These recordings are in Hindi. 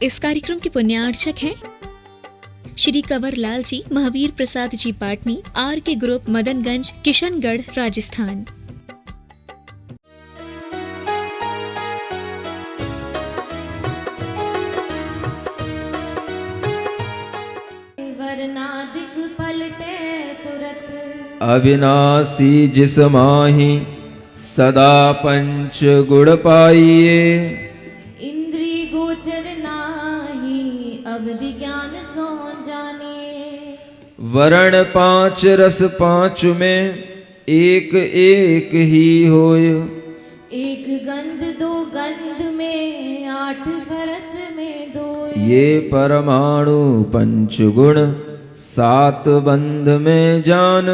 इस कार्यक्रम के पुण्यार्चक हैं श्री कंवर लाल जी, महावीर प्रसाद जी पाटनी, आर के ग्रुप, मदनगंज, किशनगढ़, राजस्थान। अविनाशी जिस माही सदा पंच गुण पाइए, इंद्री गोचर नाही अवधि ज्ञान सो जानिए। वर्ण पांच रस पांच में एक एक ही होय, एक गंध दो गंध में आठ फरस में दो। ये परमाणु पंच गुण सात बंध में जान,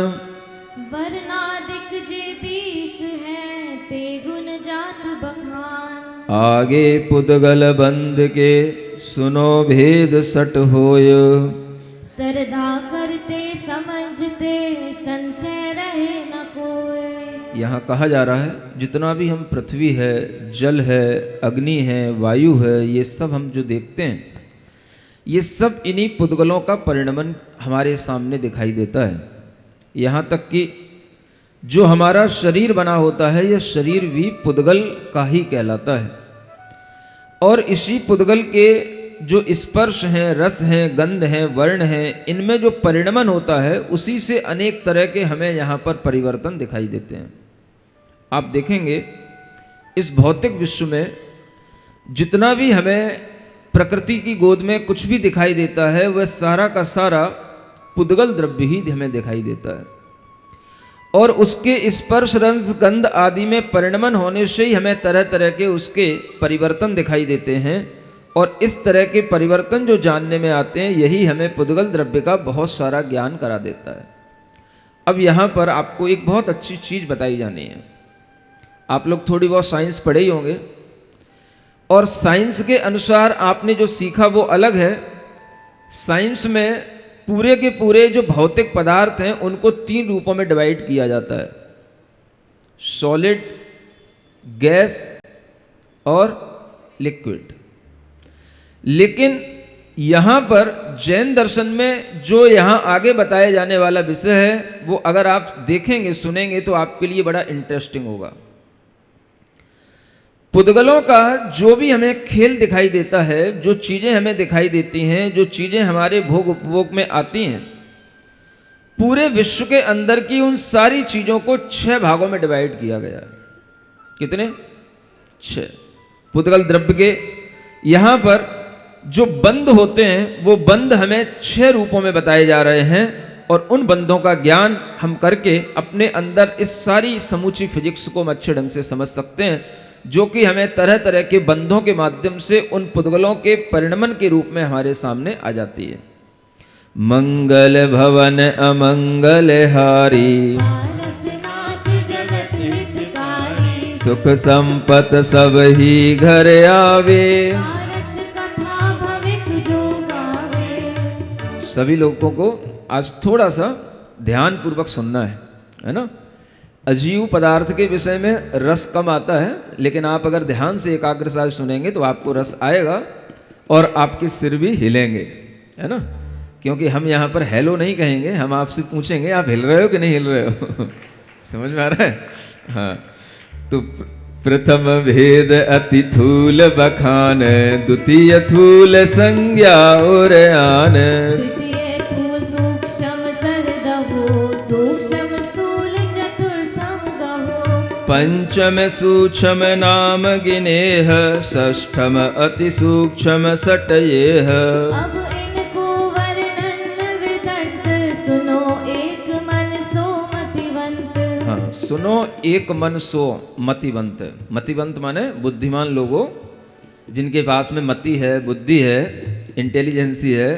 वर्णादिक जे 20 हैं ते गुण जात बखान। आगे पुद्गल बंध के सुनो भेद सट होय, श्रद्धा करते समझते संशय रहे न कोई। यहाँ कहा जा रहा है जितना भी हम पृथ्वी है, जल है, अग्नि है, वायु है, ये सब हम जो देखते हैं, ये सब इन्हीं पुद्गलों का परिणमन हमारे सामने दिखाई देता है। यहाँ तक कि जो हमारा शरीर बना होता है, यह शरीर भी पुद्गल का ही कहलाता है। और इसी पुद्गल के जो स्पर्श हैं, रस हैं, गंध हैं, वर्ण हैं, इनमें जो परिणमन होता है, उसी से अनेक तरह के हमें यहाँ पर परिवर्तन दिखाई देते हैं। आप देखेंगे इस भौतिक विश्व में जितना भी हमें प्रकृति की गोद में कुछ भी दिखाई देता है, वह सारा का सारा पुद्गल द्रव्य ही हमें दिखाई देता है। और उसके स्पर्श, रस, गंध आदि में परिणमन होने से ही हमें तरह तरह के उसके परिवर्तन दिखाई देते हैं। और इस तरह के परिवर्तन जो जानने में आते हैं, यही हमें पुद्गल द्रव्य का बहुत सारा ज्ञान करा देता है। अब यहाँ पर आपको एक बहुत अच्छी चीज़ बताई जानी है। आप लोग थोड़ी बहुत साइंस पढ़े ही होंगे, और साइंस के अनुसार आपने जो सीखा वो अलग है। साइंस में पूरे के पूरे जो भौतिक पदार्थ हैं उनको 3 रूपों में डिवाइड किया जाता है, सॉलिड, गैस और लिक्विड। लेकिन यहाँ पर जैन दर्शन में जो यहाँ आगे बताया जाने वाला विषय है, वो अगर आप देखेंगे, सुनेंगे तो आपके लिए बड़ा इंटरेस्टिंग होगा। पुद्गलों का जो भी हमें खेल दिखाई देता है, जो चीज़ें हमें दिखाई देती हैं, जो चीज़ें हमारे भोग उपभोग में आती हैं, पूरे विश्व के अंदर की उन सारी चीज़ों को 6 भागों में डिवाइड किया गया है। कितने? 6 पुद्गल द्रव्य के। यहाँ पर जो बंध होते हैं, वो बंध हमें 6 रूपों में बताए जा रहे हैं। और उन बंधों का ज्ञान हम करके अपने अंदर इस सारी समूची फिजिक्स को हम अच्छे ढंग से समझ सकते हैं, जो कि हमें तरह तरह के बंधों के माध्यम से उन पुद्गलों के परिणमन के रूप में हमारे सामने आ जाती है। मंगल भवन अमंगल हारी, सुख संपत सब ही घर आवे। सभी लोगों को आज थोड़ा सा ध्यान पूर्वक सुनना है ना। अजीव पदार्थ के विषय में रस कम आता है, लेकिन आप अगर ध्यान से एकाग्र साथ सुनेंगे तो आपको रस आएगा और आपके सिर भी हिलेंगे, है ना। क्योंकि हम यहाँ पर हेलो नहीं कहेंगे, हम आपसे पूछेंगे आप हिल रहे हो कि नहीं हिल रहे हो। समझ में आ रहा है? हाँ, तो प्रथम भेद अति थूल बखान, द्वितीय थूल संज्ञा और आन। पंचम सूक्ष्म नाम गिनेह, षष्ठम अति सूक्ष्म सटयेह। अब इनको वर्णन विदंत, सुनो एक मन सो मतिवंत। हाँ, सुनो एक मन सो मतिवंत। मतिवंत माने बुद्धिमान लोगों, जिनके पास में मति है, बुद्धि है, इंटेलिजेंसी है,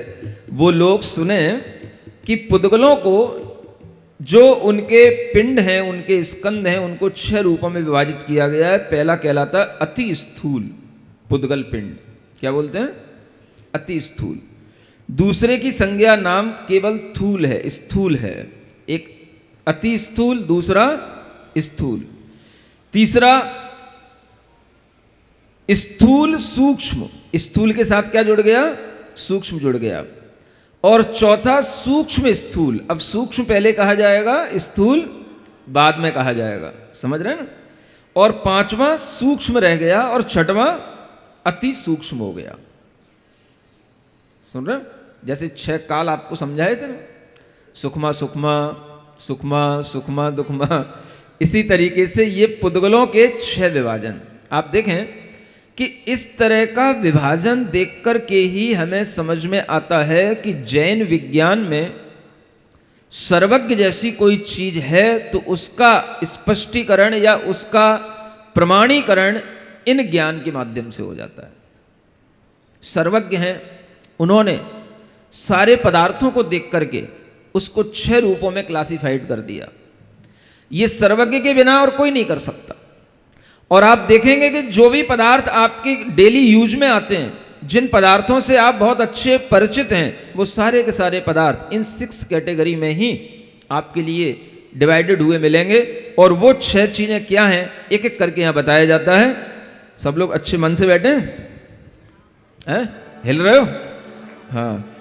वो लोग सुने कि पुद्गलों को जो उनके पिंड हैं, उनके स्कंद हैं, उनको 6 रूपों में विभाजित किया गया है। पहला कहलाता है अति स्थूल पुद्गल पिंड। क्या बोलते हैं? अति स्थूल। दूसरे की संज्ञा नाम केवल थूल है, स्थूल है। एक अति स्थूल, दूसरा स्थूल। तीसरा स्थूल सूक्ष्म, स्थूल के साथ क्या जुड़ गया? सूक्ष्म जुड़ गया। और चौथा सूक्ष्म स्थूल, अब सूक्ष्म पहले कहा जाएगा, स्थूल बाद में कहा जाएगा, समझ रहे हैं ना? और पांचवा सूक्ष्म रह गया और छठवां अति सूक्ष्म हो गया। सुन रहे? जैसे 6 काल आपको समझाए थे ना, सुखमा सुखमा, सुखमा सुखमा दुखमा, इसी तरीके से ये पुद्गलों के 6 विभाजन। आप देखें कि इस तरह का विभाजन देख कर के ही हमें समझ में आता है कि जैन विज्ञान में सर्वज्ञ जैसी कोई चीज है तो उसका स्पष्टीकरण या उसका प्रमाणीकरण इन ज्ञान के माध्यम से हो जाता है। सर्वज्ञ हैं, उन्होंने सारे पदार्थों को देख करके उसको 6 रूपों में क्लासिफाइड कर दिया। ये सर्वज्ञ के बिना और कोई नहीं कर सकता। और आप देखेंगे कि जो भी पदार्थ आपके डेली यूज में आते हैं, जिन पदार्थों से आप बहुत अच्छे परिचित हैं, वो सारे के सारे पदार्थ इन 6 कैटेगरी में ही आपके लिए डिवाइडेड हुए मिलेंगे। और वो 6 चीजें क्या हैं, एक एक करके यहां बताया जाता है। सब लोग अच्छे मन से बैठे हैं? हिल रहे हो? हाँ।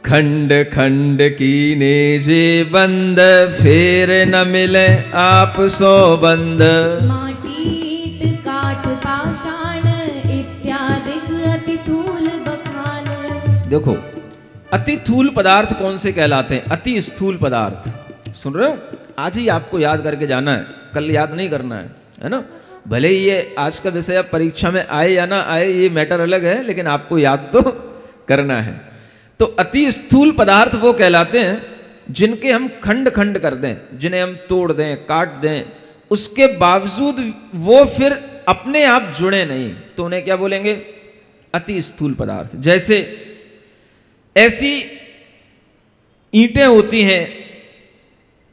खंड खंड कीने जे बंद, फेर न मिले आप सो बंद। माटी ईंट काठ पाषाण, इत्यादिक अति थूल बखान। देखो, अति थूल पदार्थ कौन से कहलाते हैं? अति स्थूल पदार्थ। सुन रहे हो? आज ही आपको याद करके जाना है, कल याद नहीं करना है ना? भले ही ये आज का विषय अब परीक्षा में आए या ना आए, ये मैटर अलग है, लेकिन आपको याद तो करना है। तो अति स्थूल पदार्थ वो कहलाते हैं जिनके हम खंड खंड कर दें, जिन्हें हम तोड़ दें, काट दें, उसके बावजूद वो फिर अपने आप जुड़े नहीं, तो उन्हें क्या बोलेंगे? अति स्थूल पदार्थ। जैसे ऐसी ईंटें होती हैं,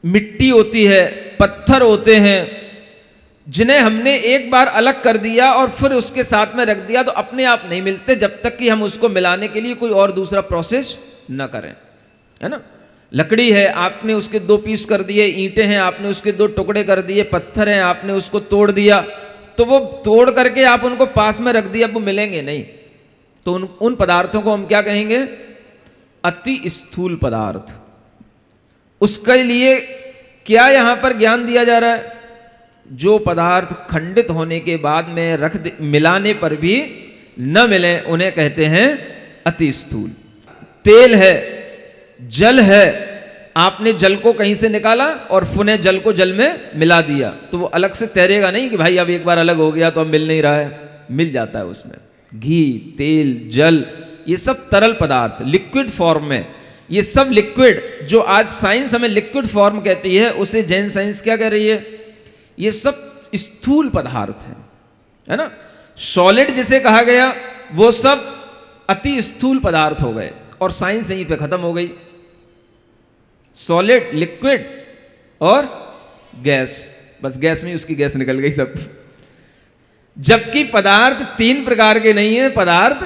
मिट्टी होती है, पत्थर होते हैं, जिन्हें हमने एक बार अलग कर दिया और फिर उसके साथ में रख दिया तो अपने आप नहीं मिलते जब तक कि हम उसको मिलाने के लिए कोई और दूसरा प्रोसेस न करें, है ना? लकड़ी है, आपने उसके 2 पीस कर दिए, ईंटें हैं, आपने उसके 2 टुकड़े कर दिए, पत्थर हैं, आपने उसको तोड़ दिया, तो वो तोड़ करके आप उनको पास में रख दिया, वो मिलेंगे नहीं। तो उन पदार्थों को हम क्या कहेंगे? अति स्थूल पदार्थ। उसके लिए क्या यहां पर ज्ञान दिया जा रहा है? जो पदार्थ खंडित होने के बाद में मिलाने पर भी न मिले, उन्हें कहते हैं अति स्थूल। तेल है, जल है, आपने जल को कहीं से निकाला और पुनः जल को जल में मिला दिया, तो वो अलग से तैरेगा नहीं कि भाई अब एक बार अलग हो गया तो अब मिल नहीं रहा है, मिल जाता है उसमें। घी, तेल, जल, ये सब तरल पदार्थ लिक्विड फॉर्म में, ये सब लिक्विड, जो आज साइंस हमें लिक्विड फॉर्म कहती है, उसे जैन साइंस क्या कह रही है? ये सब स्थूल पदार्थ हैं, है ना? सॉलिड जिसे कहा गया वो सब अति स्थूल पदार्थ हो गए और साइंस यहीं पे खत्म हो गई। सॉलिड, लिक्विड और गैस, बस गैस में उसकी गैस निकल गई सब। जबकि पदार्थ 3 प्रकार के नहीं है, पदार्थ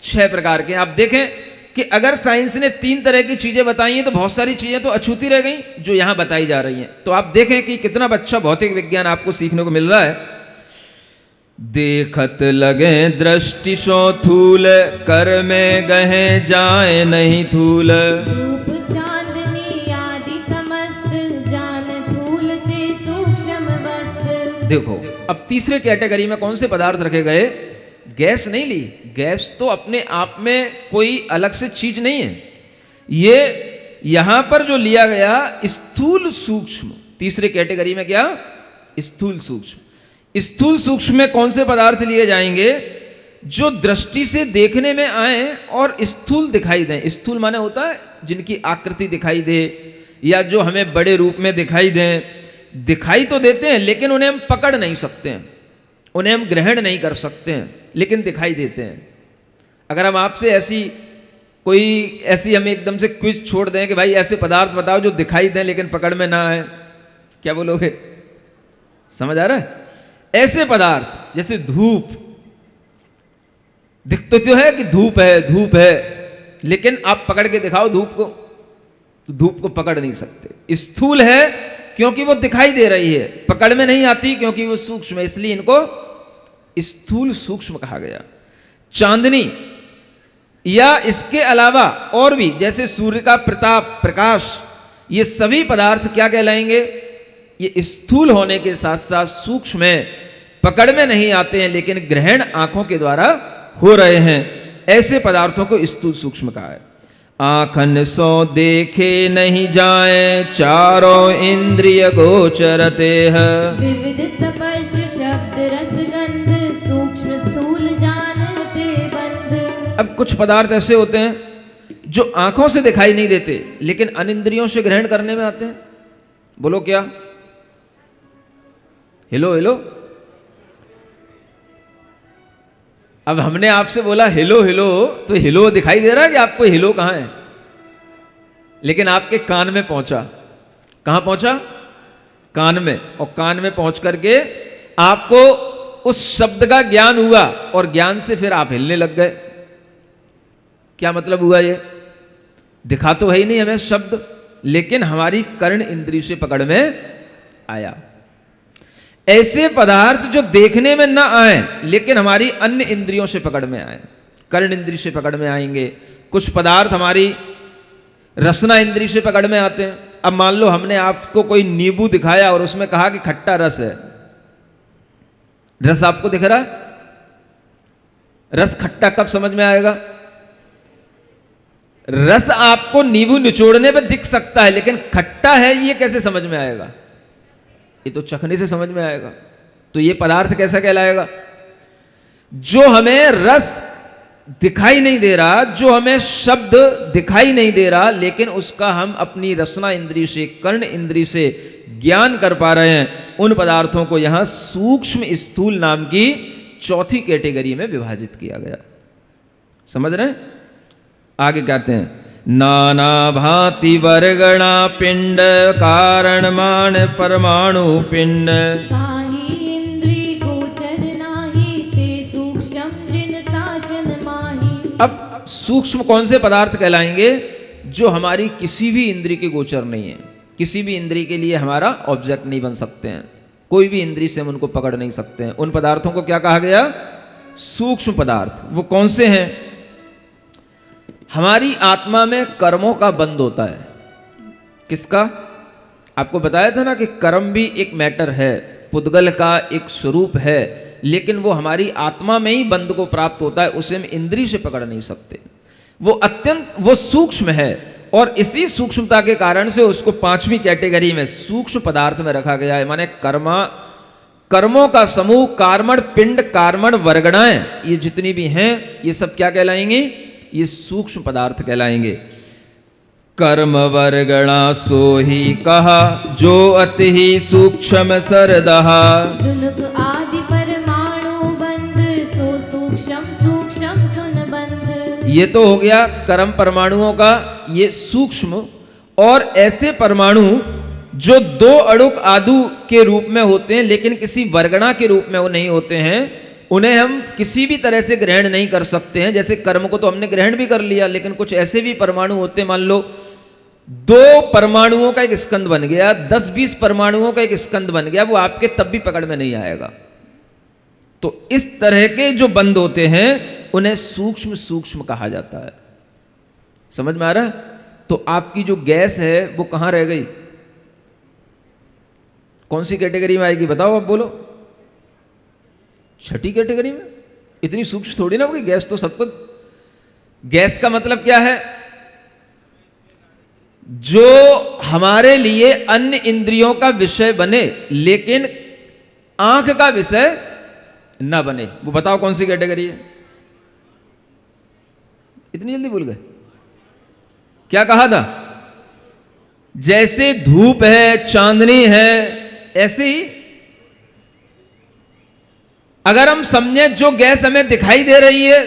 6 प्रकार के। आप देखें कि अगर साइंस ने 3 तरह की चीजें बताई हैं तो बहुत सारी चीजें तो अछूती रह गई जो यहां बताई जा रही हैं। तो आप देखें कि कितना अच्छा भौतिक विज्ञान आपको सीखने को मिल रहा है। देखत लगे दृष्टि सो थूल, कर में गहे जाए नहीं थूल। रूप चांदनी आदि समस्त, जान थूल ते सूक्ष्म वस्त। देखो, अब तीसरे कैटेगरी में कौन से पदार्थ रखे गए? गैस नहीं ली। गैस तो अपने आप में कोई अलग से चीज नहीं है। ये यहां पर जो लिया गया स्थूल सूक्ष्म, तीसरे कैटेगरी में क्या? स्थूल सूक्ष्म। स्थूल सूक्ष्म में कौन से पदार्थ लिए जाएंगे? जो दृष्टि से देखने में आए और स्थूल दिखाई दें। स्थूल माने होता है जिनकी आकृति दिखाई दे, या जो हमें बड़े रूप में दिखाई दें। दिखाई तो देते हैं लेकिन उन्हें हम पकड़ नहीं सकते हैं, उन्हें हम ग्रहण नहीं कर सकते हैं, लेकिन दिखाई देते हैं। अगर हम आपसे ऐसी हम एकदम से क्विज छोड़ दें कि भाई ऐसे पदार्थ बताओ जो दिखाई दें लेकिन पकड़ में ना आए, क्या बोलोगे? समझ आ रहा है? ऐसे पदार्थ जैसे धूप, दिखते तो है कि धूप है, लेकिन आप पकड़ के दिखाओ धूप को, तो धूप को पकड़ नहीं सकते। स्थूल है क्योंकि वो दिखाई दे रही है, पकड़ में नहीं आती क्योंकि वो सूक्ष्म है, इसलिए इनको स्थूल सूक्ष्म कहा गया। चांदनी या इसके अलावा और भी जैसे सूर्य का प्रताप, प्रकाश, ये सभी पदार्थ क्या कहलाएंगे? ये स्थूल होने के साथ साथ सूक्ष्म है, पकड़ में नहीं आते हैं लेकिन ग्रहण आंखों के द्वारा हो रहे हैं। ऐसे पदार्थों को स्थूल सूक्ष्म कहा है। आँखन सो देखे नहीं जाए, चारों इंद्रिय गोचरते हैं। विविध स्पर्श शब्द रस गंध, सूक्ष्म स्थूल जानते बंध। अब कुछ पदार्थ ऐसे होते हैं जो आंखों से दिखाई नहीं देते लेकिन अनिंद्रियों से ग्रहण करने में आते हैं। बोलो क्या? Hello hello. अब हमने आपसे बोला हेलो हेलो, तो हेलो दिखाई दे रहा है कि आपको हेलो कहां है? लेकिन आपके कान में पहुंचा। कहां पहुंचा? कान में। और कान में पहुंच करके आपको उस शब्द का ज्ञान हुआ और ज्ञान से फिर आप हिलने लग गए। क्या मतलब हुआ? ये दिखा तो है ही नहीं हमें शब्द, लेकिन हमारी कर्ण इंद्रिय से पकड़ में आया। ऐसे पदार्थ जो देखने में ना आए लेकिन हमारी अन्य इंद्रियों से पकड़ में आए, कर्ण इंद्रिय से पकड़ में आएंगे। कुछ पदार्थ हमारी रसना इंद्रिय से पकड़ में आते हैं। अब मान लो हमने आपको कोई नींबू दिखाया और उसमें कहा कि खट्टा रस है। रस आपको दिख रहा है? रस खट्टा कब समझ में आएगा? रस आपको नींबू निचोड़ने पर दिख सकता है लेकिन खट्टा है ये कैसे समझ में आएगा? ये तो चखने से समझ में आएगा। तो ये पदार्थ कैसा कहलाएगा? जो हमें रस दिखाई नहीं दे रहा, जो हमें शब्द दिखाई नहीं दे रहा, लेकिन उसका हम अपनी रसना इंद्रिय से, कर्ण इंद्रिय से ज्ञान कर पा रहे हैं, उन पदार्थों को यहां सूक्ष्म स्थूल नाम की चौथी कैटेगरी में विभाजित किया गया। समझ रहे हैं? आगे कहते हैं, नाना भांति वर्गणा पिंड, कारण मान परमाणु पिंड। काही इंद्रिय गोचर नाही, ते सूक्ष्म जिन शासन माही। अब सूक्ष्म कौन से पदार्थ कहलाएंगे? जो हमारी किसी भी इंद्रिय के गोचर नहीं है, किसी भी इंद्रिय के लिए हमारा ऑब्जेक्ट नहीं बन सकते हैं, कोई भी इंद्रिय से हम उनको पकड़ नहीं सकते हैं। उन पदार्थों को क्या कहा गया? सूक्ष्म पदार्थ। वो कौन से हैं? हमारी आत्मा में कर्मों का बंध होता है। किसका? आपको बताया था ना कि कर्म भी एक मैटर है, पुद्गल का एक स्वरूप है, लेकिन वो हमारी आत्मा में ही बंध को प्राप्त होता है, उसे हम इंद्रिय से पकड़ नहीं सकते। वो सूक्ष्म है और इसी सूक्ष्मता के कारण से उसको पांचवी कैटेगरी में सूक्ष्म पदार्थ में रखा गया है। माने कर्मों का समूह, कार्मण पिंड, कार्मण वर्गणाएं, ये जितनी भी हैं ये सब क्या कहलाएंगे? ये सूक्ष्म पदार्थ कहलाएंगे। कर्म वर्गणा सो ही कहा, जो अति ही सूक्ष्म सरदहा। दुनुक आदि परमाणु बंध, सो सूक्ष्म सूक्ष्म सुन बंध। ये तो हो गया कर्म परमाणुओं का ये सूक्ष्म। और ऐसे परमाणु जो दो अणुक आदु के रूप में होते हैं लेकिन किसी वर्गणा के रूप में वो नहीं होते हैं, उन्हें हम किसी भी तरह से ग्रहण नहीं कर सकते हैं। जैसे कर्म को तो हमने ग्रहण भी कर लिया, लेकिन कुछ ऐसे भी परमाणु होते हैं, मान लो 2 परमाणुओं का एक स्कंद बन गया, 10-20 परमाणुओं का एक स्कंद बन गया, वो आपके तब भी पकड़ में नहीं आएगा। तो इस तरह के जो बंध होते हैं उन्हें सूक्ष्म सूक्ष्म कहा जाता है। समझ में आ रहा है? तो आपकी जो गैस है वो कहां रह गई? कौन सी कैटेगरी में आएगी बताओ? अब बोलो। छठी कैटेगरी में। इतनी सूक्ष्म थोड़ी ना होगी गैस तो सब कुछ। गैस का मतलब क्या है? जो हमारे लिए अन्य इंद्रियों का विषय बने लेकिन आंख का विषय ना बने। वो बताओ कौन सी कैटेगरी है? इतनी जल्दी भूल गए? क्या कहा था? जैसे धूप है, चांदनी है, ऐसे ही अगर हम समझे जो गैस हमें दिखाई दे रही है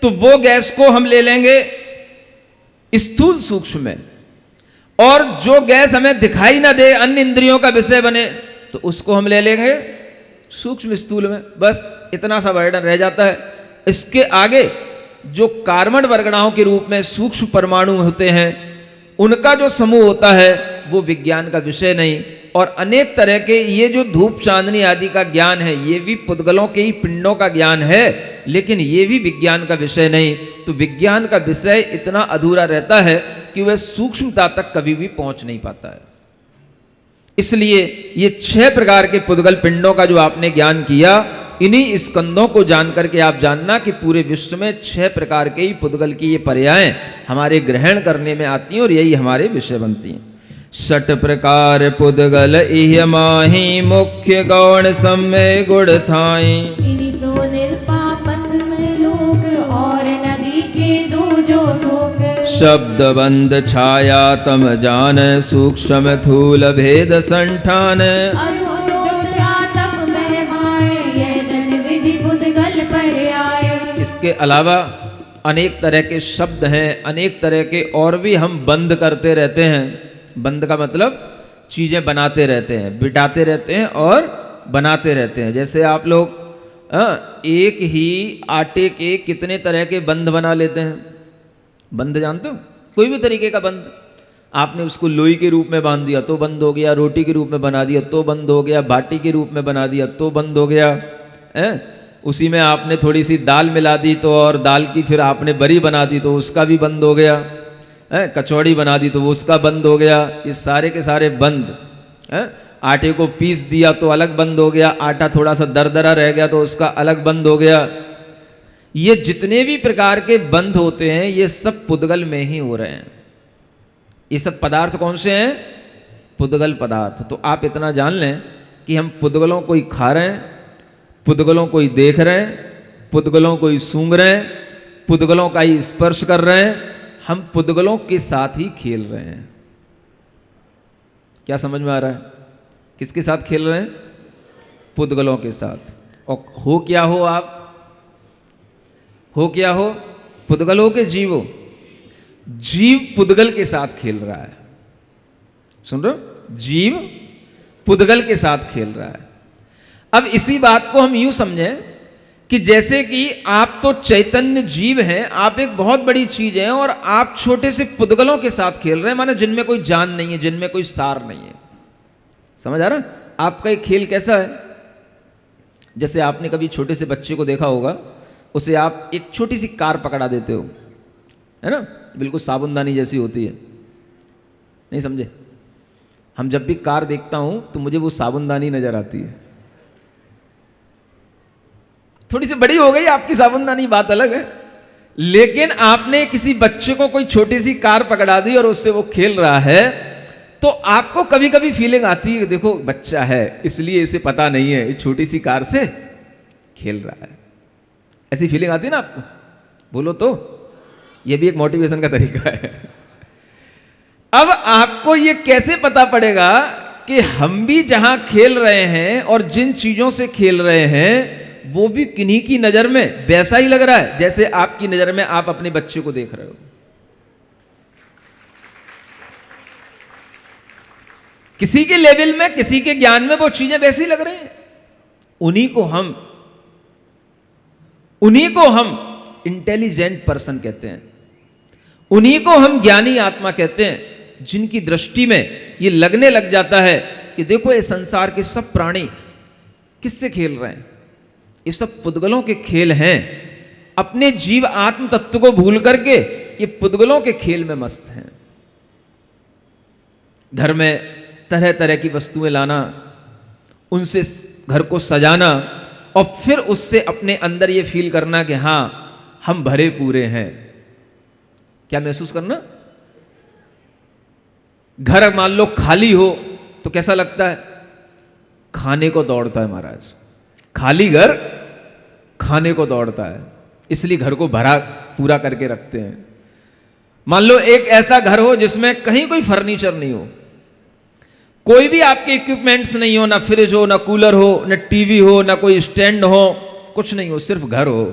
तो वो गैस को हम ले लेंगे स्थूल सूक्ष्म में, और जो गैस हमें दिखाई ना दे, अन्य इंद्रियों का विषय बने, तो उसको हम ले लेंगे सूक्ष्म स्थूल में। बस इतना सा वर्णन रह जाता है। इसके आगे जो कार्बन वर्गणाओं के रूप में सूक्ष्म परमाणु होते हैं, उनका जो समूह होता है वो विज्ञान का विषय नहीं, और अनेक तरह के ये जो धूप चांदनी आदि का ज्ञान है ये भी पुद्गलों के ही पिंडों का ज्ञान है, लेकिन ये भी विज्ञान का विषय नहीं। तो विज्ञान का विषय इतना अधूरा रहता है कि वह सूक्ष्मता तक कभी भी पहुंच नहीं पाता है। इसलिए ये 6 प्रकार के पुद्गल पिंडों का जो आपने ज्ञान किया, इन्हीं स्कंदों को जान करके आप जानना कि पूरे विश्व में 6 प्रकार के ही पुद्गल की ये पर्यायें हमारे ग्रहण करने में आती हैं और यही हमारे विषय बनती हैं। 6 प्रकार पुद्गल इह माही, मुख्य गौण समय गुण थाई। इन्हीं सो निर्पापत में लोक, और नदी के दो जो ठोक। शब्द बंद छाया तम जान, सूक्ष्म थूल भेद संठान। इसके अलावा अनेक तरह के शब्द हैं, अनेक तरह के और भी हम बंद करते रहते हैं। बंद का मतलब चीजें बनाते रहते हैं, बिटाते रहते हैं और बनाते रहते हैं। जैसे आप लोग एक ही आटे के कितने तरह के बंद बना लेते हैं। बंद जानते हो? कोई भी तरीके का बंद। आपने उसको लोई के रूप में बांध दिया तो बंद हो गया, रोटी के रूप में बना दिया तो बंद हो गया, बाटी के रूप में बना दिया तो बंद हो गया। उसी में आपने थोड़ी सी दाल मिला दी तो, और दाल की फिर आपने बरी बना दी तो उसका भी बंद हो गया। कचौड़ी बना दी तो वो उसका बंद हो गया। ये सारे के सारे बंद। आटे को पीस दिया तो अलग बंद हो गया, आटा थोड़ा सा दरदरा रह गया तो उसका अलग बंद हो गया। ये जितने भी प्रकार के बंद होते हैं ये सब पुद्गल में ही हो रहे हैं। ये सब पदार्थ कौन से हैं? पुद्गल पदार्थ। तो आप इतना जान लें कि हम पुद्गलों को ही खा रहे हैं, पुद्गलों को ही देख रहे हैं, पुद्गलों को ही सूंघ रहे हैं, पुद्गलों का ही स्पर्श कर रहे हैं। हम पुद्गलों के साथ ही खेल रहे हैं। क्या समझ में आ रहा है? किसके साथ खेल रहे हैं? पुद्गलों के साथ। और हो क्या हो आप? हो क्या हो? पुद्गलों के जीवो। जीव पुद्गल के साथ खेल रहा है। सुन रहे हो? जीव पुद्गल के साथ खेल रहा है। अब इसी बात को हम यूं समझें कि जैसे कि आप तो चैतन्य जीव हैं, आप एक बहुत बड़ी चीज हैं और आप छोटे से पुद्गलों के साथ खेल रहे हैं, माने जिनमें कोई जान नहीं है, जिनमें कोई सार नहीं है। समझ आ रहा? आपका एक खेल कैसा है? जैसे आपने कभी छोटे से बच्चे को देखा होगा, उसे आप एक छोटी सी कार पकड़ा देते हो, है ना, बिल्कुल साबुनदानी जैसी होती है। नहीं समझे? हम जब भी कार देखता हूं तो मुझे वो साबुनदानी नजर आती है। थोड़ी सी बड़ी हो गई आपकी साबुनदानी, बात अलग है, लेकिन आपने किसी बच्चे को कोई छोटी सी कार पकड़ा दी और उससे वो खेल रहा है, तो आपको कभी कभी फीलिंग आती है, देखो बच्चा है इसलिए इसे पता नहीं है, इस छोटी सी कार से खेल रहा है। ऐसी फीलिंग आती है ना आपको? बोलो तो। ये भी एक मोटिवेशन का तरीका है। अब आपको ये कैसे पता पड़ेगा कि हम भी जहां खेल रहे हैं और जिन चीजों से खेल रहे हैं वो भी किन्हीं की नजर में वैसा ही लग रहा है जैसे आपकी नजर में आप अपने बच्चे को देख रहे हो। किसी के लेवल में, किसी के ज्ञान में वो चीजें वैसी लग रही हैं। उन्हीं को हम इंटेलिजेंट पर्सन कहते हैं, उन्हीं को हम ज्ञानी आत्मा कहते हैं, जिनकी दृष्टि में ये लगने लग जाता है कि देखो ये संसार के सब प्राणी किससे खेल रहे हैं, ये सब पुद्गलों के खेल हैं। अपने जीव आत्म तत्व को भूल करके ये पुद्गलों के खेल में मस्त हैं। घर में तरह तरह की वस्तुएं लाना, उनसे घर को सजाना और फिर उससे अपने अंदर ये फील करना कि हां हम भरे पूरे हैं। क्या महसूस करना? घर मान लो खाली हो तो कैसा लगता है? खाने को दौड़ता है महाराज। खाली घर खाने को दौड़ता है, इसलिए घर को भरा पूरा करके रखते हैं। मान लो एक ऐसा घर हो जिसमें कहीं कोई फर्नीचर नहीं हो, कोई भी आपके इक्विपमेंट्स नहीं हो, ना फ्रिज हो, ना कूलर हो, ना टीवी हो, ना कोई स्टैंड हो, कुछ नहीं हो, सिर्फ घर हो।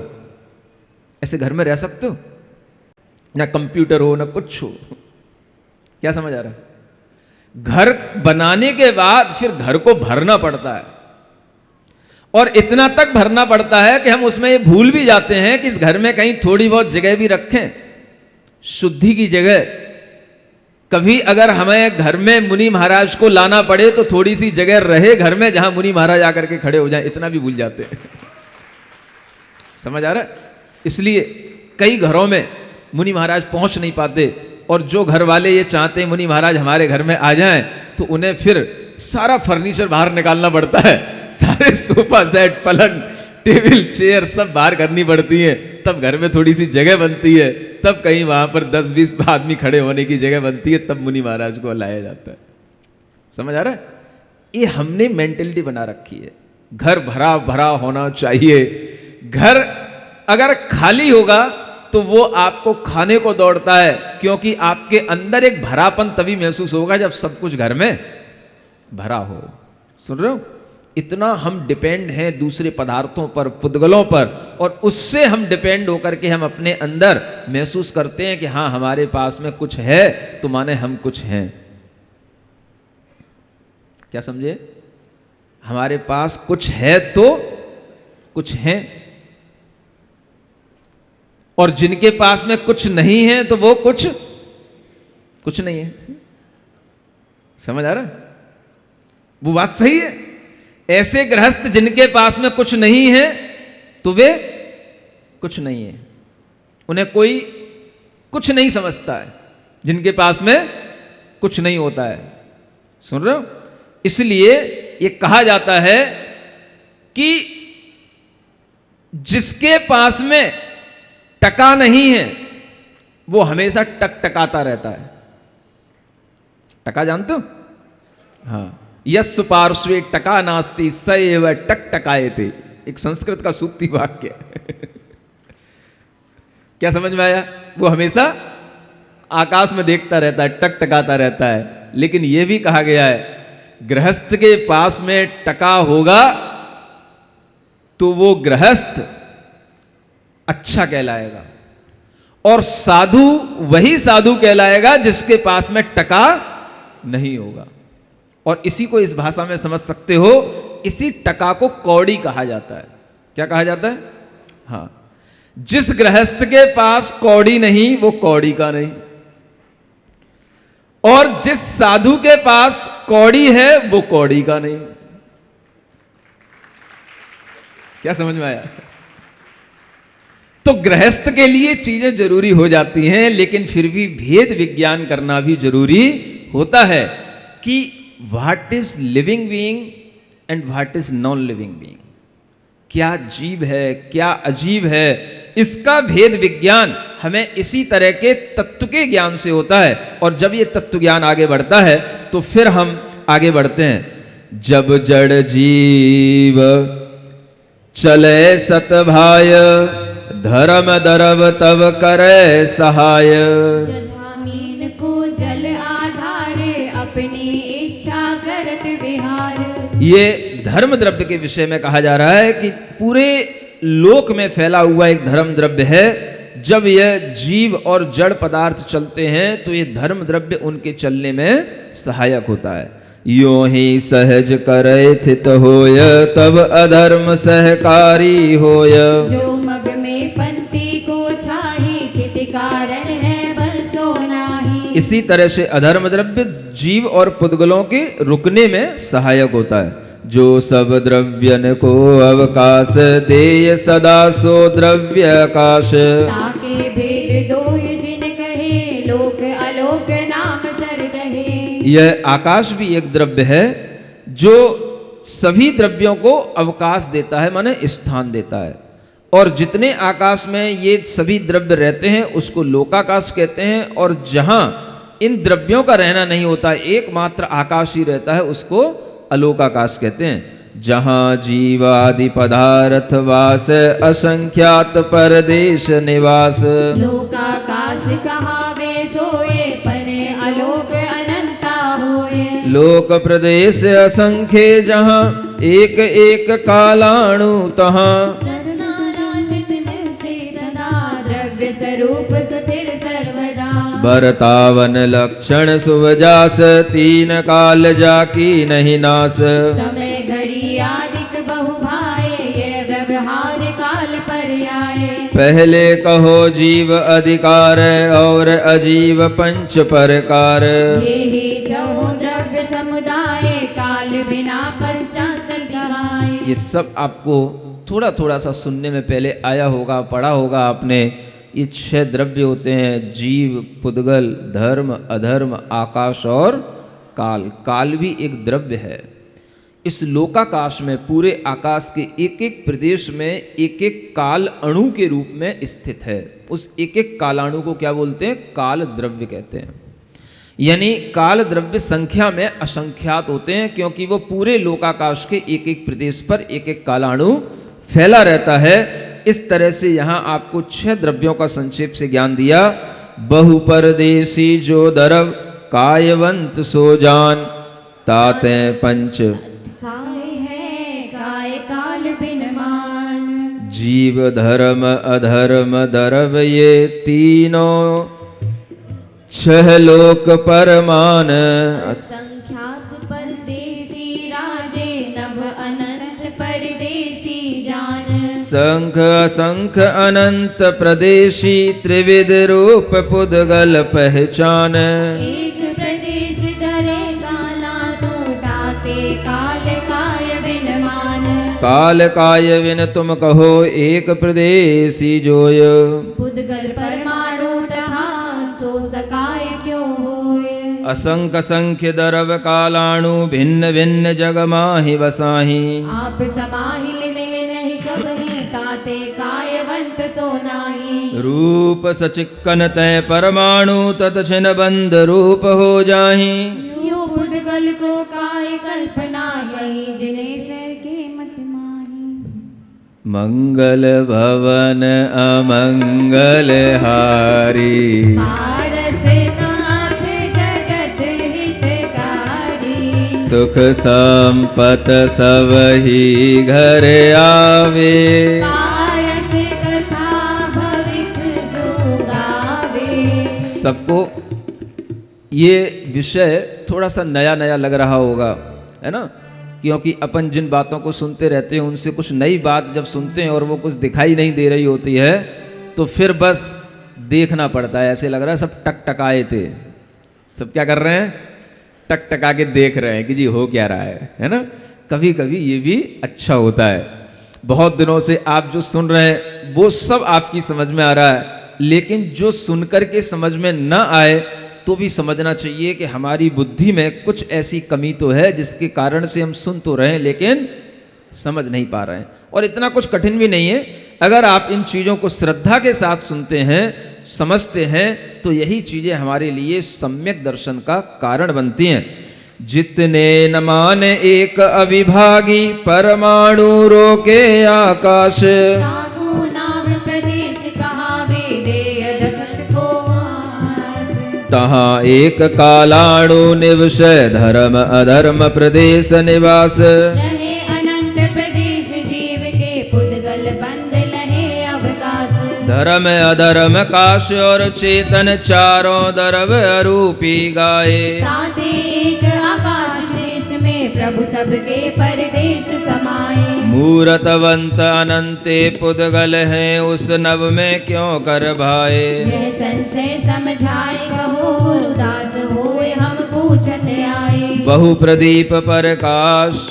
ऐसे घर में रह सकते हो? ना कंप्यूटर हो, ना कुछ हो। क्या समझ आ रहा है? घर बनाने के बाद फिर घर को भरना पड़ता है, और इतना तक भरना पड़ता है कि हम उसमें ये भूल भी जाते हैं कि इस घर में कहीं थोड़ी बहुत जगह भी रखें, शुद्धि की जगह। कभी अगर हमें घर में मुनि महाराज को लाना पड़े तो थोड़ी सी जगह रहे घर में जहां मुनि महाराज आकर के खड़े हो जाएं, इतना भी भूल जाते हैं। समझ आ रहा है? इसलिए कई घरों में मुनि महाराज पहुंच नहीं पाते, और जो घर वाले ये चाहते हैं मुनि महाराज हमारे घर में आ जाएं, तो उन्हें फिर सारा फर्नीचर बाहर निकालना पड़ता है, सारे सोफा सेट, पलंग, टेबल, चेयर सब बाहर करनी पड़ती है, तब घर में थोड़ी सी जगह बनती है, तब कहीं वहां पर 10-20 आदमी खड़े होने की जगह बनती है, तब मुनि महाराज को लाया जाता है। समझ आ रहा है? ये हमने मेंटेलिटी बना रखी है, घर भरा भरा होना चाहिए। घर अगर खाली होगा तो वो आपको खाने को दौड़ता है, क्योंकि आपके अंदर एक भरापन तभी महसूस होगा जब सब कुछ घर में भरा हो। सुन रहे हो? इतना हम डिपेंड हैं दूसरे पदार्थों पर, पुद्गलों पर, और उससे हम डिपेंड होकर के हम अपने अंदर महसूस करते हैं कि हाँ हमारे पास में कुछ है, तो माने हम कुछ हैं। क्या समझे? हमारे पास कुछ है तो कुछ हैं, और जिनके पास में कुछ नहीं है तो वो कुछ नहीं है। समझ आ रहा? वो बात सही है। ऐसे गृहस्थ जिनके पास में कुछ नहीं है तो वे कुछ नहीं है, उन्हें कोई कुछ नहीं समझता है जिनके पास में कुछ नहीं होता है। सुन रहे हो? इसलिए ये कहा जाता है कि जिसके पास में टका नहीं है वो हमेशा टकटकाता रहता है। टका जानते हो? हाँ, यस् पार्श्वे टका नास्ति स एव टकटकायते, एक संस्कृत का सूक्ति वाक्य है। क्या समझ में आया? वो हमेशा आकाश में देखता रहता है, टकटकाता रहता है। लेकिन यह भी कहा गया है गृहस्थ के पास में टका होगा तो वो गृहस्थ अच्छा कहलाएगा, और साधु वही साधु कहलाएगा जिसके पास में टका नहीं होगा। और इसी को इस भाषा में समझ सकते हो, इसी टका को कौड़ी कहा जाता है। क्या कहा जाता है? हाँ, जिस गृहस्थ के पास कौड़ी नहीं वो कौड़ी का नहीं, और जिस साधु के पास कौड़ी है वो कौड़ी का नहीं। क्या समझ में आया? तो गृहस्थ के लिए चीजें जरूरी हो जाती हैं, लेकिन फिर भी भेद विज्ञान करना भी जरूरी होता है कि what is living being and what is non living being. क्या जीव है, क्या अजीब है, इसका भेद विज्ञान हमें इसी तरह के तत्व के ज्ञान से होता है। और जब ये तत्व ज्ञान आगे बढ़ता है तो फिर हम आगे बढ़ते हैं। जब जड़ जीव चले सतभाय, धर्म दरब तब करे सहाय। जलामीन को जल आधारे, अपनी इच्छा करत विहार। ये धर्म द्रव्य के विषय में कहा जा रहा है कि पूरे लोक में फैला हुआ एक धर्म द्रव्य है। जब यह जीव और जड़ पदार्थ चलते हैं तो ये धर्म द्रव्य उनके चलने में सहायक होता है। यो ही सहज करे थित होय, तब अधर्म सहकारी होय। जो मग में पंक्ति को छाही, थित कारण है बल सो नाही। इसी तरह से अधर्म द्रव्य जीव और पुद्गलों के रुकने में सहायक होता है। जो सब द्रव्यन को अवकाश, देय सदा सो द्रव्य आकाश। ताके भेद दोय जिन कहे, लोक अलोक नाम सर कहे। यह आकाश भी एक द्रव्य है जो सभी द्रव्यों को अवकाश देता है, माने स्थान देता है। और जितने आकाश में ये सभी द्रव्य रहते हैं उसको लोकाकाश कहते हैं, और जहां इन द्रव्यों का रहना नहीं होता, एकमात्र आकाश ही रहता है, उसको अलोकाकाश कहते हैं। जहां जीवादि पदार्थ वास, असंख्यात परदेश निवास। लोकाकाश कहावे सोए, परे अलोक अनंता होए। लोक प्रदेश असंख्य जहां, एक एक कालाणु तहां। सर्वनाशित निर्से सदा, द्रव्य स्वरूप सुथिर सर्वदा। बरतावन लक्षण सुवजास, तीन काल जाकी नहीं नास। समय घड़ी आदिक बहु भाए, ये व्यवहार काल पर्याय। पहले कहो जीव अधिकार और अजीव पंच प्रकार। ये ही छहो द्रव्य समुदाय काल बिना पश्चात दिखाए। ये सब आपको थोड़ा थोड़ा सा सुनने में पहले आया होगा, पढ़ा होगा आपने। ये 6 द्रव्य होते हैं, जीव, पुद्गल, धर्म, अधर्म, आकाश और काल। काल भी एक द्रव्य है। इस लोकाकाश में, पूरे आकाश के एक एक प्रदेश में एक एक काल अणु के रूप में स्थित है। उस एक एक कालाणु को क्या बोलते हैं? काल द्रव्य कहते हैं। यानी काल द्रव्य संख्या में असंख्यात होते हैं, क्योंकि वो पूरे लोकाकाश के एक एक प्रदेश पर एक एक कालाणु फैला रहता है। इस तरह से यहाँ आपको 6 द्रव्यों का संक्षेप से ज्ञान दिया। बहुपरदेशी जो द्रव कायवंत सो जान, ताते पंच काय है काय काल बिन मान। जीव, धर्म, अधर्म, द्रव ये तीनों 6 लोक परमान। असंख्यात परदेसी राजे नभ अनंत परदेसी जान। संख असंख अनंत प्रदेशी त्रिविध रूप पुद्गल पहचान। एक प्रदेश धरे काला टूटाते काल काय बिन मान। काल काय विन तुम कहो एक प्रदेशी जोय। पुद्गल परमाणु तथा सो सकाय क्यों होय। असंख्य संख्य द्रव कालाणु भिन्न भिन्न जग माहि वसाहि। आप समाहिल मिल नहीं कबहि, ताते कायवंत सो नाही। रूप सचिक्कन तय परमाणु तत छिन बंध रूप हो जाहि। यूं पुद्गल को काय कल्पना कही, जिन्हें सर के मत माही। मंगल भवन अमंगल हारी। पारसनाथ जगत हितकारी। सुख संपत सब ही घर आवे। पारस कथा भविक जो गावे। सबको ये विषय थोड़ा सा नया नया लग रहा होगा, है ना? क्योंकि अपन जिन बातों को सुनते रहते हैं उनसे कुछ नई बात जब सुनते हैं और वो कुछ दिखाई नहीं दे रही होती है, तो फिर बस देखना पड़ता है। ऐसे लग रहा है सब टकटकाए थे, सब क्या कर रहे हैं? टकटका के देख रहे हैं कि जी हो क्या रहा है ना? कभी कभी ये भी अच्छा होता है। बहुत दिनों से आप जो सुन रहे हैं वो सब आपकी समझ में आ रहा है, लेकिन जो सुनकर के समझ में ना आए तो भी समझना चाहिए कि हमारी बुद्धि में कुछ ऐसी कमी तो है जिसके कारण से हम सुन तो रहे हैं लेकिन समझ नहीं पा रहे हैं। और इतना कुछ कठिन भी नहीं है। अगर आप इन चीज़ों को श्रद्धा के साथ सुनते हैं, समझते हैं, तो यही चीज़ें हमारे लिए सम्यक दर्शन का कारण बनती हैं। जितने न माने एक अविभागी, परमाणु रोके आकाश। ताकू नाम प्रदेश कहावे, देय जगत को वास। तहाँ एक कालाणु निवसै, धर्म अधर्म प्रदेश निवास। रहे अनंत प्रदेश जीव के, पुद्गल बंद लहे अवकाश। धर्म अधर्म काश और चेतन, चारों द्रव अरूपी गाये। ताते एक आकाश देश में, प्रभु सबके परदेश समाये। मूरतवंत अनंते पुद्गल हैं, उस नव में क्यों कर भाए। यह संशय समझाए, कहो गुरुदास होए हम पूछत आए। बहु प्रदीप प्रकाश,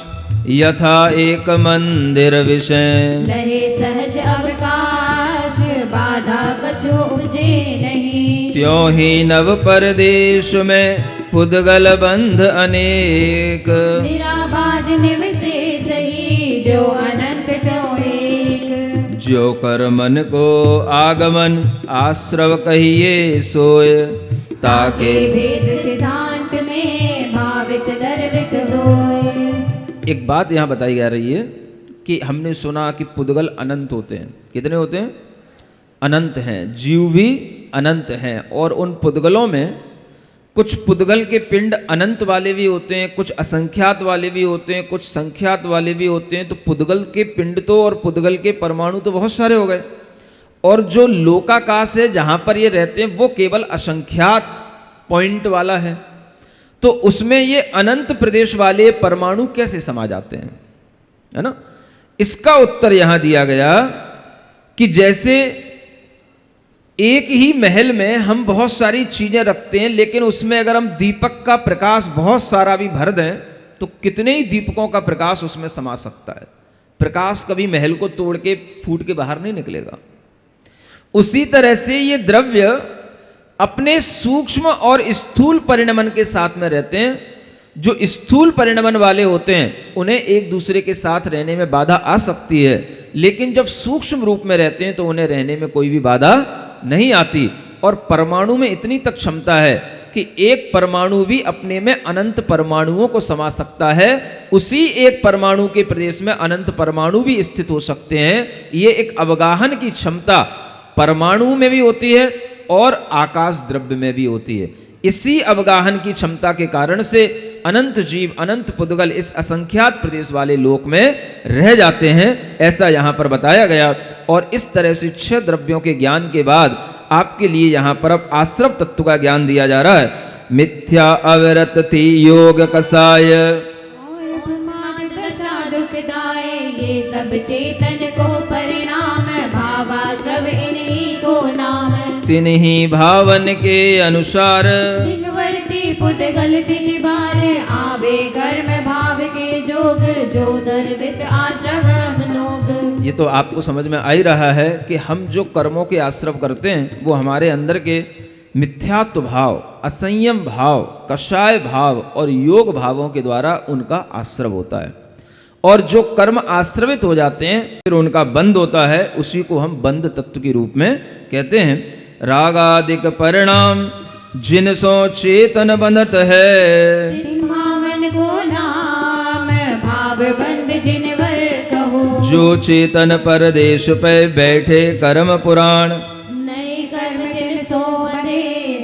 यथा एक मंदिर विषय। लहे सहज अवकाश, बाधा कछु उपजे नहीं। त्यों ही नव परदेश में, पुद्गल बंध अनेक। निराबाद निवसे सही, जो अनंत तो एक। जो कर मन को आगमन, आश्रव कहिए सोय। ताके भेद सिद्धांत में, भावित दर्वित होय। एक बात यहाँ बताई जा रही है कि हमने सुना कि पुद्गल अनंत होते हैं। कितने होते हैं? अनंत हैं। जीव भी अनंत हैं। और उन पुद्गलों में कुछ पुद्गल के पिंड अनंत वाले भी होते हैं, कुछ असंख्यात वाले भी होते हैं, कुछ संख्यात वाले भी होते हैं। तो पुद्गल के पिंड तो और पुद्गल के परमाणु तो बहुत सारे हो गए। और जो लोकाकाश है जहाँ पर ये रहते हैं वो केवल असंख्यात पॉइंट वाला है। तो उसमें ये अनंत प्रदेश वाले परमाणु कैसे समा जाते हैं, है ना? इसका उत्तर यहां दिया गया कि जैसे एक ही महल में हम बहुत सारी चीजें रखते हैं, लेकिन उसमें अगर हम दीपक का प्रकाश बहुत सारा भी भर दें तो कितने ही दीपकों का प्रकाश उसमें समा सकता है। प्रकाश कभी महल को तोड़ के फूट के बाहर नहीं निकलेगा। उसी तरह से ये द्रव्य अपने सूक्ष्म और स्थूल परिणमन के साथ में रहते हैं। जो स्थूल परिणमन वाले होते हैं उन्हें एक दूसरे के साथ रहने में बाधा आ सकती है, लेकिन जब सूक्ष्म रूप में रहते हैं तो उन्हें रहने में कोई भी बाधा नहीं आती। और परमाणु में इतनी तक क्षमता है कि एक परमाणु भी अपने में अनंत परमाणुओं को समा सकता है। उसी एक परमाणु के प्रदेश में अनंत परमाणु भी स्थित हो सकते हैं। ये एक अवगाहन की क्षमता परमाणु में भी होती है और आकाश द्रव्य में भी होती है। इसी अवगाहन की क्षमता के कारण से अनंत जीव, अनंत पुद्गल इस असंख्यात प्रदेश वाले लोक में रह जाते हैं, ऐसा यहां पर बताया गया। और इस तरह से 6 द्रव्यों के ज्ञान के बाद आपके लिए यहां पर अब आश्रव तत्व का ज्ञान दिया जा रहा है। मिथ्या अविरतति योग कसाय, दुखदाय ये सब चेतन को परिणाम, भावाश्रव इन्हीं को नाम। तिन्हीं भावन के अनुसार, लिंगवर्ती पुद्गल तिन बार, आवे कर्म भाव के जोग, जो दर्वित आश्रव लोग। ये तो आपको समझ में आ ही रहा है कि हम जो कर्मों के आश्रव करते हैं वो हमारे अंदर के मिथ्यात्व भाव, असंयम भाव, कषाय भाव और योग भावों के द्वारा उनका आश्रव होता है। और जो कर्म आश्रवित हो जाते हैं फिर उनका बंध होता है, उसी को हम बंध तत्व के रूप में कहते हैं। रागादिक परिणाम जिन सो चेतन बंधत है, भावन को नाम भाव बंध जिनवर कहो। जो चेतन परदेश पे बैठे कर्म पुराण, नए कर्म तिन सो बंधे,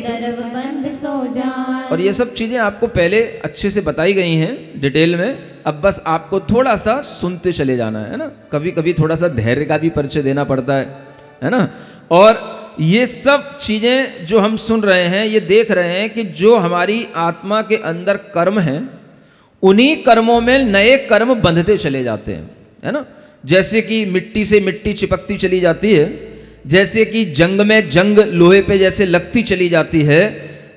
दर्व बंध सो जान। और ये सब चीजें आपको पहले अच्छे से बताई गई हैं डिटेल में। अब बस आपको थोड़ा सा सुनते चले जाना है ना। कभी कभी थोड़ा सा धैर्य का भी परिचय देना पड़ता है ना। और ये सब चीजें जो हम सुन रहे हैं, ये देख रहे हैं कि जो हमारी आत्मा के अंदर कर्म हैं उन्हीं कर्मों में नए कर्म बंधते चले जाते हैं, है ना। जैसे कि मिट्टी से मिट्टी चिपकती चली जाती है, जैसे कि जंग में जंग लोहे पे जैसे लगती चली जाती है,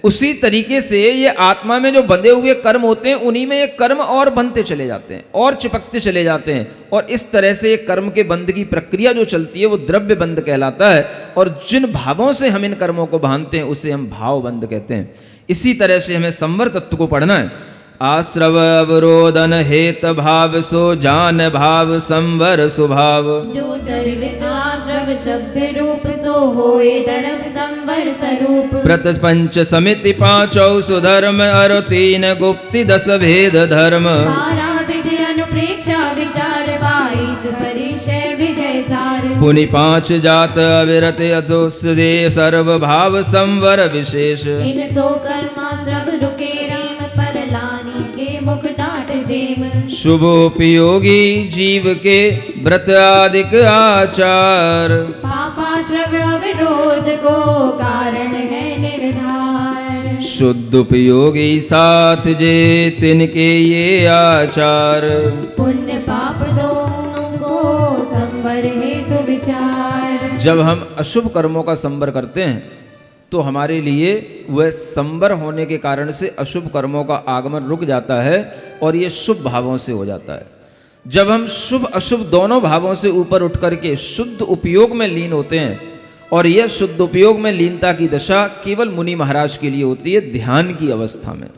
उसी तरीके से ये आत्मा में जो बंधे हुए कर्म होते हैं उन्हीं में ये कर्म और बनते चले जाते हैं और चिपकते चले जाते हैं। और इस तरह से ये कर्म के बंध की प्रक्रिया जो चलती है वो द्रव्य बंध कहलाता है। और जिन भावों से हम इन कर्मों को बांधते हैं उसे हम भाव बंध कहते हैं। इसी तरह से हमें संवर तत्व को पढ़ना है। आश्रव अवरोधन हेत भाव सो जान भाव संवर स्वभाव, जो दर्वित आश्रव शब्द रूप सो होए धर्म संवर स्वरूप। प्रतपंच समिति पांचौ सुधर्म अर 3 गुप्ति 10 भेद धर्म, 12 विधि अनुप्रेक्षा विचार 22 परिचय विजय सार। पुनि 5 जात अविरत अधोस्ते सर्व भाव संवर विशेष, इन सो कर्माश्रव रुके राम पर लानी के मुख डाट जेम। शुभोपयोगी जीव के व्रत आदिक आचार, पापाश्रव अविरोध को कारण है निर्धार। शुद्ध उपयोगी साथ जे तिनके ये आचार, पुण्य पाप दोनों को संवर हेतु विचार। जब हम अशुभ कर्मों का संवर करते हैं तो हमारे लिए वह संवर होने के कारण से अशुभ कर्मों का आगमन रुक जाता है और ये शुभ भावों से हो जाता है। जब हम शुभ अशुभ दोनों भावों से ऊपर उठ करके शुद्ध उपयोग में लीन होते हैं, और यह शुद्ध उपयोग में लीनता की दशा केवल मुनि महाराज के लिए होती है ध्यान की अवस्था में।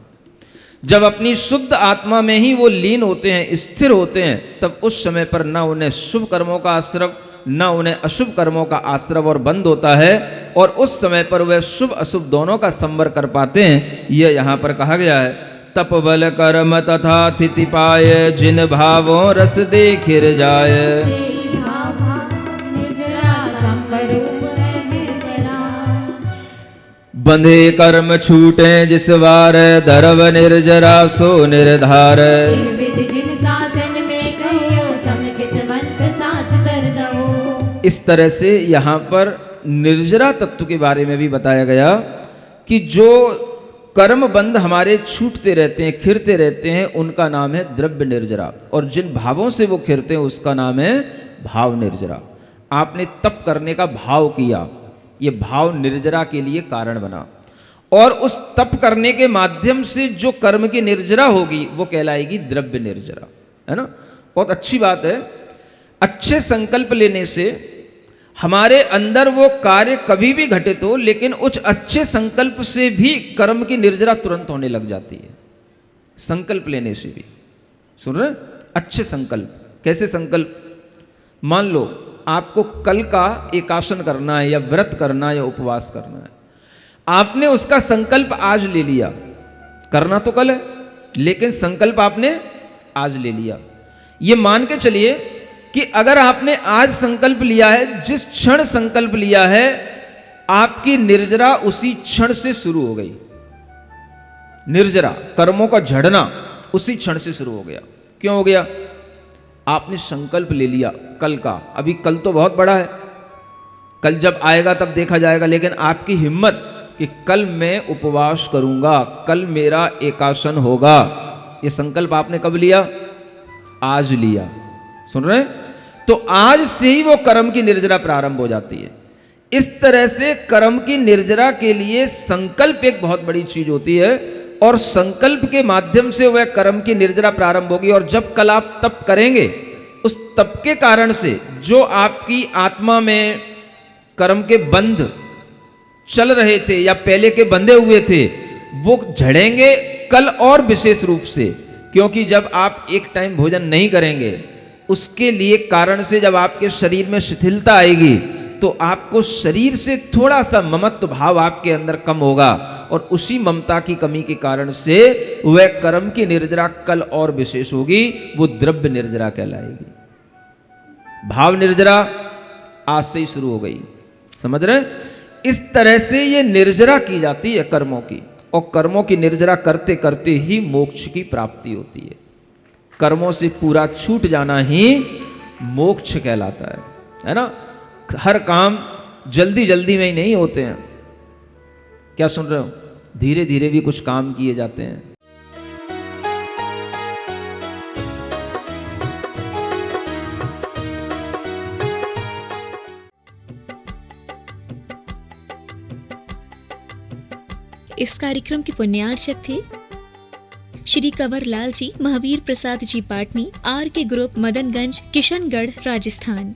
जब अपनी शुद्ध आत्मा में ही वो लीन होते हैं, स्थिर होते हैं, तब उस समय पर न उन्हें शुभ कर्मों का आश्रव न उन्हें अशुभ कर्मों का आश्रव और बंद होता है, और उस समय पर वह शुभ अशुभ दोनों का संवर कर पाते हैं। यह यहाँ पर कहा गया है। तप बल कर्म तथा स्थिति पाए, जिन भावों रस देखिर जाए, बंधे कर्म छूटे जिस बार, धर्म निर्जरा सो निर्धार। इस तरह से यहाँ पर निर्जरा तत्व के बारे में भी बताया गया कि जो कर्म बंध हमारे छूटते रहते हैं, खिरते रहते हैं, उनका नाम है द्रव्य निर्जरा। और जिन भावों से वो खिरते हैं उसका नाम है भाव निर्जरा। आपने तप करने का भाव किया, ये भाव निर्जरा के लिए कारण बना, और उस तप करने के माध्यम से जो कर्म की निर्जरा होगी वो कहलाएगी द्रव्य निर्जरा, है ना। बहुत अच्छी बात है। अच्छे संकल्प लेने से हमारे अंदर वो कार्य कभी भी घटित हो, लेकिन उस अच्छे संकल्प से भी कर्म की निर्जरा तुरंत होने लग जाती है। संकल्प लेने से भी, सुन रहे, अच्छे संकल्प। कैसे संकल्प? मान लो आपको कल का एकासन करना है, या व्रत करना है, या उपवास करना है। आपने उसका संकल्प आज ले लिया, करना तो कल है, लेकिन संकल्प आपने आज ले लिया। ये मान के चलिए कि अगर आपने आज संकल्प लिया है, जिस क्षण संकल्प लिया है, आपकी निर्जरा उसी क्षण से शुरू हो गई। निर्जरा, कर्मों का झड़ना उसी क्षण से शुरू हो गया। क्यों हो गया? आपने संकल्प ले लिया कल का। अभी कल तो बहुत बड़ा है, कल जब आएगा तब देखा जाएगा, लेकिन आपकी हिम्मत कि कल मैं उपवास करूंगा, कल मेरा एकासन होगा, ये संकल्प आपने कब लिया? आज लिया। सुन रहे? तो आज से ही वो कर्म की निर्जरा प्रारंभ हो जाती है। इस तरह से कर्म की निर्जरा के लिए संकल्प एक बहुत बड़ी चीज होती है, और संकल्प के माध्यम से वह कर्म की निर्जरा प्रारंभ होगी। और जब कल आप तप करेंगे, उस तप के कारण से जो आपकी आत्मा में कर्म के बंध चल रहे थे या पहले के बंधे हुए थे, वो झड़ेंगे कल और विशेष रूप से। क्योंकि जब आप एक टाइम भोजन नहीं करेंगे, उसके लिए कारण से जब आपके शरीर में शिथिलता आएगी, तो आपको शरीर से थोड़ा सा ममत्व भाव आपके अंदर कम होगा, और उसी ममता की कमी के कारण से वह कर्म की निर्जरा कल और विशेष होगी, वो द्रव्य निर्जरा कहलाएगी। भाव निर्जरा आज से ही शुरू हो गई, समझ रहे? इस तरह से ये निर्जरा की जाती है कर्मों की, और कर्मों की निर्जरा करते करते ही मोक्ष की प्राप्ति होती है। कर्मों से पूरा छूट जाना ही मोक्ष कहलाता है ना। हर काम जल्दी जल्दी में ही नहीं होते हैं। क्या सुन रहे हो? धीरे धीरे भी कुछ काम किए जाते हैं। इस कार्यक्रम के पुण्यार्चक थे श्री कंवर लाल जी, महावीर प्रसाद जी पाटनी, आर के ग्रुप, मदनगंज, किशनगढ़, राजस्थान।